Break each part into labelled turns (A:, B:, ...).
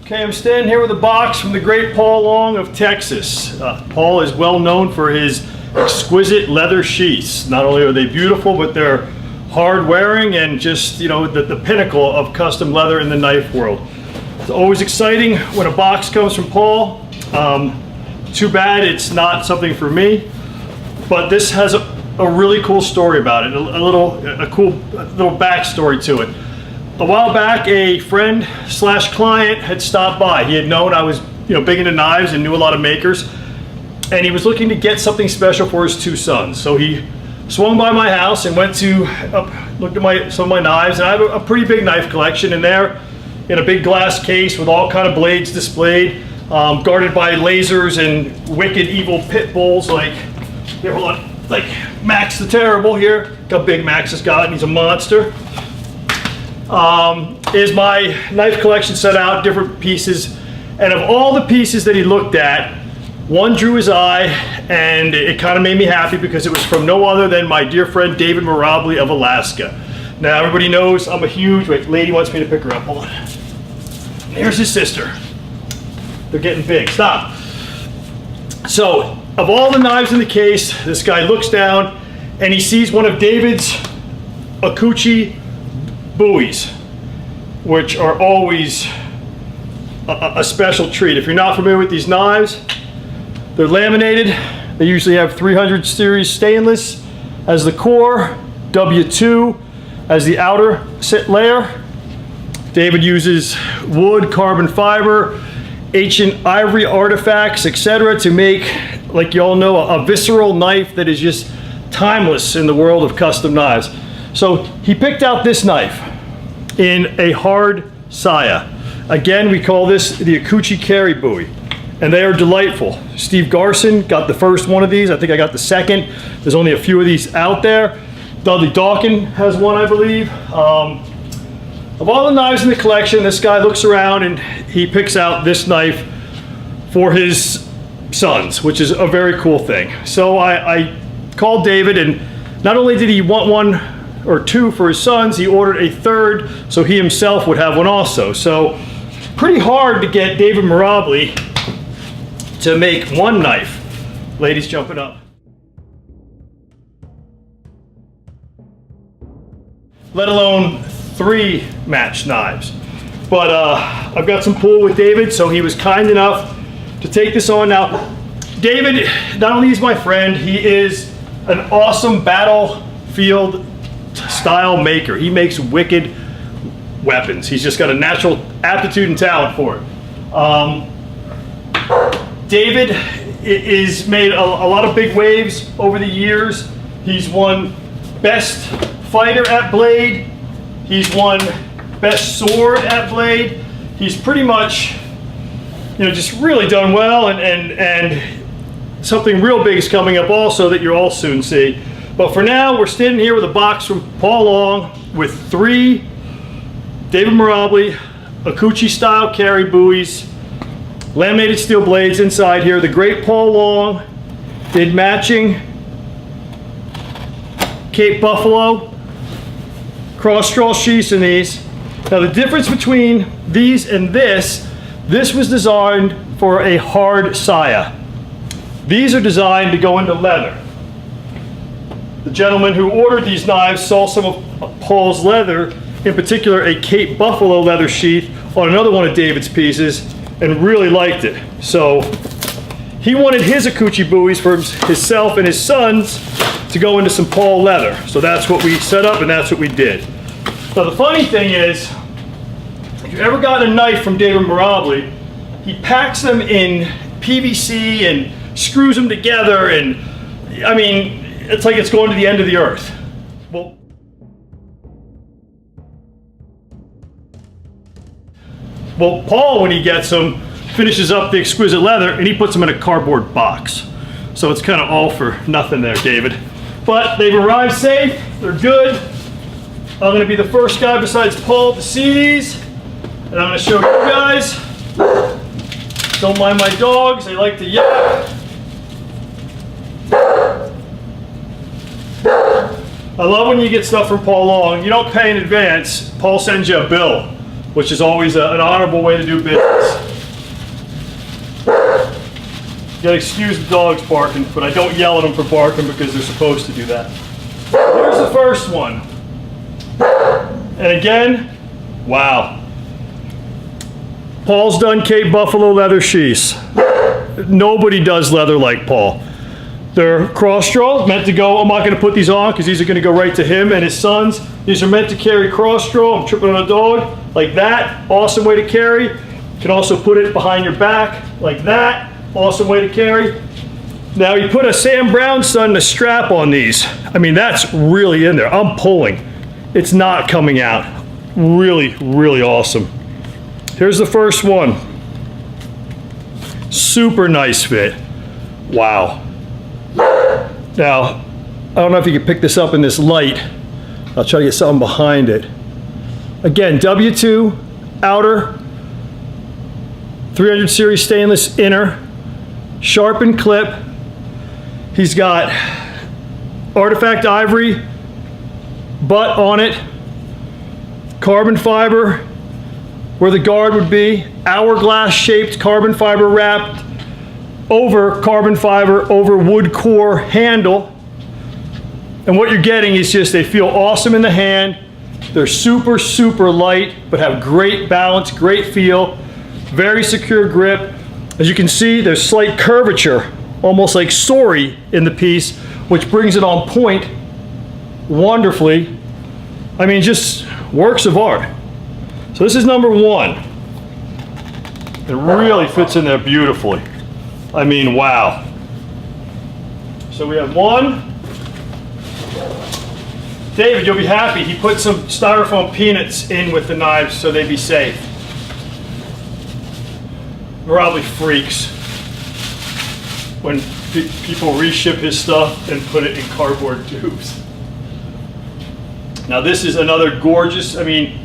A: Okay, I'm standing here with a box from the great Paul Long of Texas. Paul is well known for his exquisite leather sheaths. Not only are they beautiful, but they're hard wearing and just, you know, the pinnacle of custom leather in the knife world. It's always exciting when a box comes from Paul. Too bad it's not something for me, but this has a really cool story about it, a cool backstory to it. A while back, a friend slash client had stopped by. He had known I was, big into knives and knew a lot of makers, and he was looking to get something special for his two sons. So he swung by my house and went to looked at some of my knives, and I have a pretty big knife collection in there, in a big glass case with all kind of blades displayed, guarded by lasers and wicked evil pit bulls like Max the Terrible here. Look how big Max has got, and he's a monster. Is my knife collection set out, different pieces, and of all the pieces that he looked at, one drew his eye, and it kind of made me happy because it was from no other than my dear friend David Mirabile of Alaska. Now everybody knows I'm a huge, lady wants me to pick her up, hold on. Here's his sister. They're getting big, stop. So, of all the knives in the case, this guy looks down and he sees one of David's Aikuichi Bowies, which are always a special treat. If you're not familiar with these knives, they're laminated. They usually have 300 series stainless as the core, W2 as the outer layer. David uses wood, carbon fiber, ancient ivory artifacts, etc. to make, like you all know, a visceral knife that is just timeless in the world of custom knives. So he picked out this knife in a hard saya. Again, we call this the Aikuichi Carry Bowie, and they are delightful. Steve Garson got the first one of these. I think I got the second. There's only a few of these out there. Dudley Dawkins has one, I believe. Of all the knives in the collection, this guy looks around and he picks out this knife for his sons, which is a very cool thing. So I called David, and not only did he want one or two for his sons, he ordered a third so he himself would have one also. So pretty hard to get David Mirabile to make one knife. Ladies jumping up. Let alone 3 matched knives. But I've got some pull with David, so he was kind enough to take this on. Now, David, not only is my friend, he is an awesome battlefield style maker. He makes wicked weapons. He's just got a natural aptitude and talent for it. David is made a lot of big waves over the years. He's won Best Fighter at Blade. He's won Best Sword at Blade. He's pretty much, just really done well, and something real big is coming up also that you'll all soon see. But for now, we're standing here with a box from Paul Long with 3 David Mirabile Aikuichi style carry buoys, laminated steel blades inside here. The great Paul Long did matching Cape Buffalo Crossdraw sheaths in these. Now the difference between these and this was designed for a hard saya. These are designed to go into leather. The gentleman who ordered these knives saw some of Paul's leather, in particular a Cape Buffalo leather sheath on another one of David's pieces, and really liked it. So he wanted his Aikuichi buoys for himself and his sons to go into some Paul leather. So that's what we set up, and that's what we did. Now the funny thing is, if you ever got a knife from David Mirabile, he packs them in PVC and screws them together, and I mean, it's like it's going to the end of the earth. Well, Paul, when he gets them, finishes up the exquisite leather and he puts them in a cardboard box. So it's kind of all for nothing there, David. But they've arrived safe, they're good. I'm gonna be the first guy besides Paul to see these. And I'm gonna show you guys. Don't mind my dogs, they like to yap. I love when you get stuff from Paul Long. You don't pay in advance, Paul sends you a bill. which is always an honorable way to do business. You gotta excuse the dogs barking, but I don't yell at them for barking because they're supposed to do that. Here's the first one. And again, wow. Paul's done Cape Buffalo leather sheaths. Nobody does leather like Paul. They're Crossdraw, meant to go, I'm not gonna put these on because these are gonna go right to him and his sons. These are meant to carry Crossdraw. I'm tripping on a dog, like that. Awesome way to carry. You can also put it behind your back, like that. Awesome way to carry. Now you put a Sam Brown son a strap on these. I mean, that's really in there. I'm pulling. It's not coming out. Really, really awesome. Here's the first one. Super nice fit. Wow. Now, I don't know if you can pick this up in this light. I'll try to get something behind it. Again, W2 outer, 300 series stainless inner, sharpened clip. He's got artifact ivory butt on it, carbon fiber where the guard would be, hourglass shaped carbon fiber wrapped over carbon fiber over wood core handle. And what you're getting is just, they feel awesome in the hand. They're super, super light, but have great balance, great feel, very secure grip. As you can see, there's slight curvature, almost like sorry in the piece, which brings it on point wonderfully. I mean, just works of art. So this is number one. It really fits in there beautifully. I mean, wow. So we have one. David, you'll be happy. He put some styrofoam peanuts in with the knives so they'd be safe. Probably freaks when people reship his stuff and put it in cardboard tubes. Now this is another gorgeous, I mean,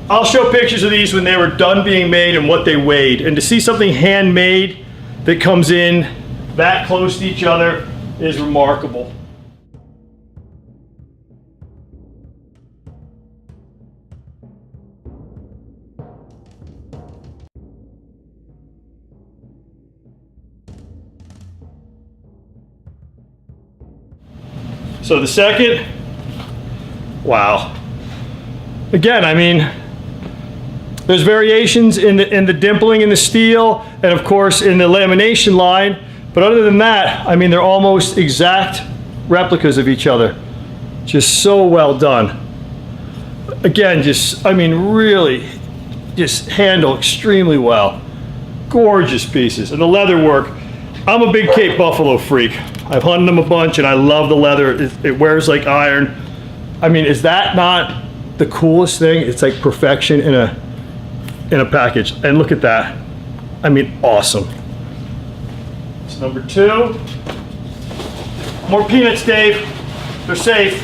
A: I'll show pictures of these when they were done being made and what they weighed. And to see something handmade that comes in that close to each other is remarkable. So the second, wow. Again, I mean, there's variations in the dimpling in the steel and of course in the lamination line, but other than that, I mean, they're almost exact replicas of each other. Just so well done. Again, just, I mean, really just handle extremely well. Gorgeous pieces. And the leather work, I'm a big Cape Buffalo freak. I've hunted them a bunch and I love the leather. It wears like iron. I mean, is that not the coolest thing? It's like perfection in a package. And look at that. I mean, awesome. It's number two. More peanuts, Dave. They're safe.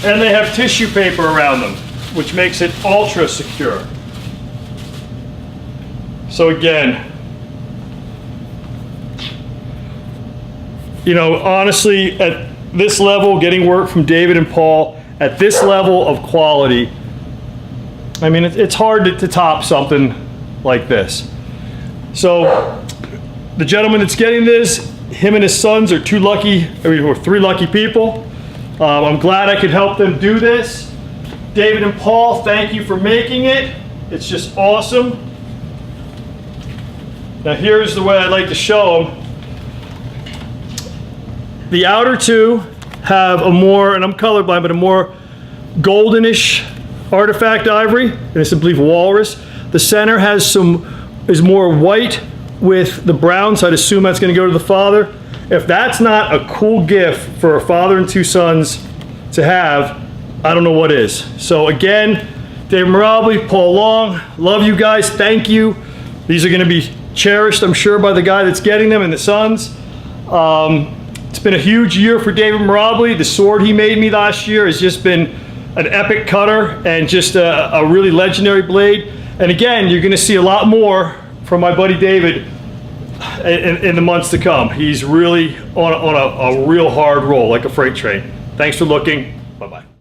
A: And they have tissue paper around them, which makes it ultra secure. So again, you know, honestly, at this level, getting work from David and Paul, at this level of quality, I mean, it's hard to top something like this. So the gentleman that's getting this, him and his sons are three lucky people. I'm glad I could help them do this. David and Paul, thank you for making it. It's just awesome. Now here's the way I'd like to show them. The outer two have a more, and I'm colorblind, but a more goldenish artifact ivory, and it's, I believe, walrus. The center is more white with the brown, so I'd assume that's going to go to the father. If that's not a cool gift for a father and two sons to have, I don't know what is. So again, David Mirabile, Paul Long, love you guys, thank you. These are going to be cherished, I'm sure, by the guy that's getting them and the sons. It's been a huge year for David Mirabile. The sword he made me last year has just been an epic cutter and just a really legendary blade. And again, you're going to see a lot more from my buddy David in the months to come. He's really on a real hard roll, like a freight train. Thanks for looking. Bye-bye.